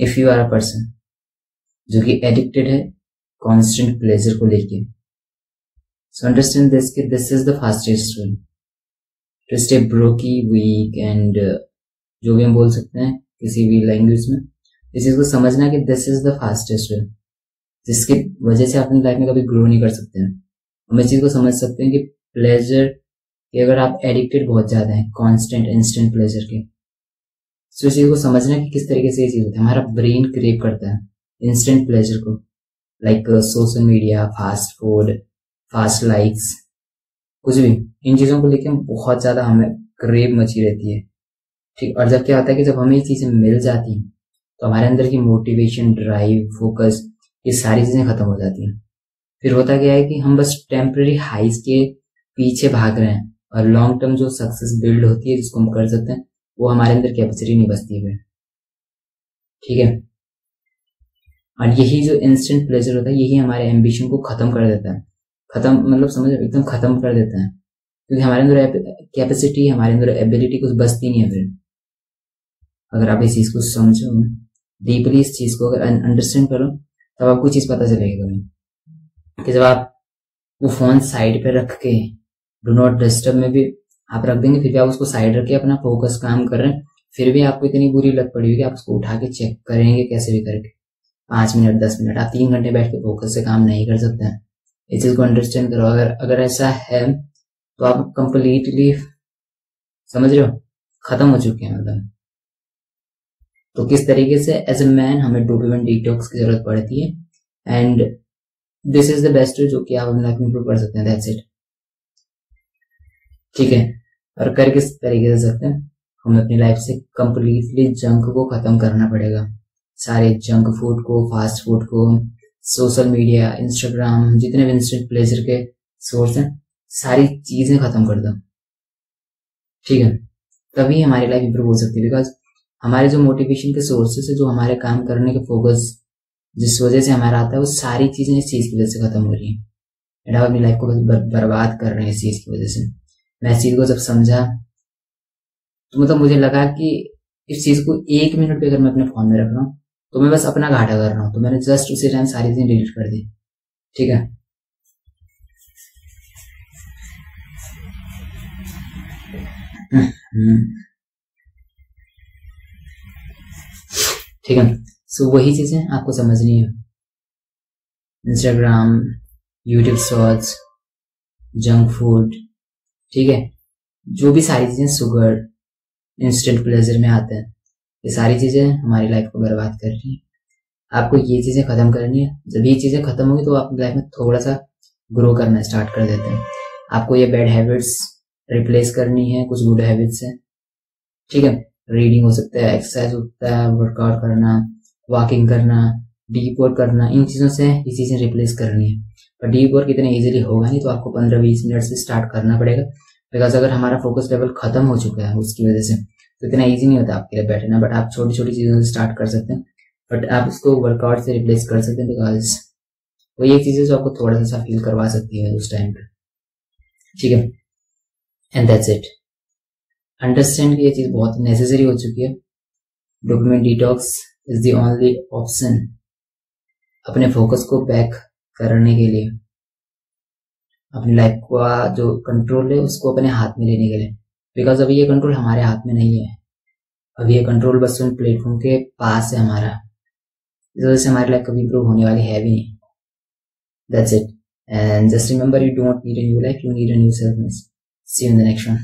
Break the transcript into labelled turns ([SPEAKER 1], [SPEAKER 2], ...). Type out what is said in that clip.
[SPEAKER 1] If you are a person जो कि addicted है कॉन्स्टेंट प्लेजर को लेके, सो अंडरस्टैंड दिस कि this is the fastest way to stay broke weekend जो भी हम बोल सकते हैं किसी भी लैंग्वेज में, इस चीज को समझना कि दिस इज द फास्टेस्ट वे जिसकी वजह से अपनी लाइफ में कभी ग्रो नहीं कर सकते हैं। हम इस चीज को समझ सकते हैं कि प्लेजर कि अगर आप एडिक्टेड बहुत ज्यादा हैं कॉन्स्टेंट इंस्टेंट प्लेजर के, तो इस चीज को समझना कि किस तरीके से ये चीज होती है। हमारा ब्रेन क्रेव करता है इंस्टेंट प्लेजर को, like social media, fast food, fast likes, कुछ भी इन चीजों को लेकर बहुत ज्यादा हमें क्रेव मची रहती है। ठीक, और जब क्या होता है कि जब हमें ये चीजें मिल जाती हैं तो हमारे अंदर की मोटिवेशन, ड्राइव, फोकस, ये सारी चीजें खत्म हो जाती हैं। फिर होता क्या है कि हम बस टेम्पररी हाइज के पीछे भाग रहे हैं और लॉन्ग टर्म जो सक्सेस बिल्ड होती है जिसको हम कर सकते हैं वो हमारे अंदर कैपेसिटी नहीं बचती है। ठीक है, और यही जो इंस्टेंट प्लेजर होता है यही हमारे एम्बिशन को खत्म कर देता है। खत्म मतलब समझ एकदम खत्म कर देता है, क्योंकि हमारे अंदर कैपेसिटी, हमारे अंदर एबिलिटी कुछ बचती नहीं है। फिर अगर आप इस चीज को समझो डीपली, इस चीज को अगर अंडरस्टैंड करो तब आपको चीज पता चलेगी कि जब आप वो फोन साइड पे रख के डू नॉट डिस्टर्ब में भी आप रख देंगे, फिर भी आप उसको साइड रख के अपना फोकस काम कर रहे हैं, फिर भी आपको इतनी बुरी लत पड़ी हुई कि आप उसको उठा के चेक करेंगे कैसे भी करके 5 मिनट 10 मिनट, आप 3 घंटे बैठ के फोकस से काम नहीं कर सकते हैं। इस चीज को अंडरस्टैंड करो। अगर ऐसा है तो आप कंप्लीटली समझ रहे हो खत्म हो चुके हैं मतलब। तो किस तरीके से एज ए मैन हमें डोपामिन डिटॉक्स की जरूरत पड़ती है and this is the best जो कि आप अपनी लाइफ में इंप्रूव कर सकते हैं। That's it. ठीक है, और कर किस तरीके से सकते हैं, हमें अपनी लाइफ से कंप्लीटली जंक को खत्म करना पड़ेगा। सारे जंक फूड को, फास्ट फूड को, सोशल मीडिया, इंस्टाग्राम, जितने भी इंस्टेंट प्लेजर के सोर्स हैं, सारी चीजें खत्म कर दो। ठीक है, तभी हमारी लाइफ इंप्रूव हो सकती है। बिकॉज हमारे जो मोटिवेशन के सोर्सेस है, जो हमारे काम करने के फोकस जिस वजह से हमारा आता है, वो सारी चीजें इस चीज की वजह से खत्म हो रही है। आप अपनी लाइफ को बर्बाद कर रहे हैं इस चीज की वजह से। मैं इस चीज को जब समझा तो मतलब मुझे लगा कि इस चीज को 1 मिनट पे अगर मैं अपने फोन में रख रहा हूँ तो मैं बस अपना घाटा कर रहा हूँ, तो मैंने जस्ट उसी टाइम सारी चीजें डिलीट कर दी। ठीक है, ठीक है। सो वही चीजें आपको समझनी है। Instagram, YouTube shorts, junk food, ठीक है, जो भी सारी चीजें शुगर, इंस्टेंट प्लेजर में आते हैं, ये सारी चीजें हमारी लाइफ को बर्बाद कर रही है। आपको ये चीजें खत्म करनी है। जब ये चीजें खत्म होगी तो आप लाइफ में थोड़ा सा ग्रो करना स्टार्ट कर देते हैं। आपको ये बैड हैबिट्स रिप्लेस करनी है कुछ गुड हैबिट्स से। ठीक है, रीडिंग हो सकता है, एक्सरसाइज होता है, वर्कआउट करना, वॉकिंग करना, डीप वर्क करना, इन चीजों से ये चीजें रिप्लेस करनी है। पर डीप वर्क इतने इजीली होगा नहीं, तो आपको 15-20 मिनट से स्टार्ट करना पड़ेगा। बिकॉज अगर हमारा फोकस लेवल खत्म हो चुका है उसकी वजह से, तो इतना इजी नहीं होता आपके लिए बैठना। बट आप छोटी छोटी चीजों से स्टार्ट कर सकते हैं, बट आप उसको वर्कआउट से रिप्लेस कर सकते हैं। बिकॉज वो ये चीजें जो आपको थोड़ा सा फील करवा सकती है उस टाइम पे। ठीक है, एंड दैट्स इट। अंडरस्टैंड कि ये चीज बहुत नेसेसरी हो चुकी है। Dopamine detox is the only option अपने फोकस को बैक करने के लिए, अपनी लाइफ का जो कंट्रोल है उसको अपने हाथ में लेने के लिए। बिकॉज अभी ये कंट्रोल हमारे हाथ में नहीं है। अभी ये कंट्रोल बस उन प्लेटफॉर्म के पास है हमारा, इस वजह से हमारी लाइफ कभी इंप्रूव होने वाली है भी नहीं। That's it, and just remember, you don't need a new life, you need a new self. See you in the next one.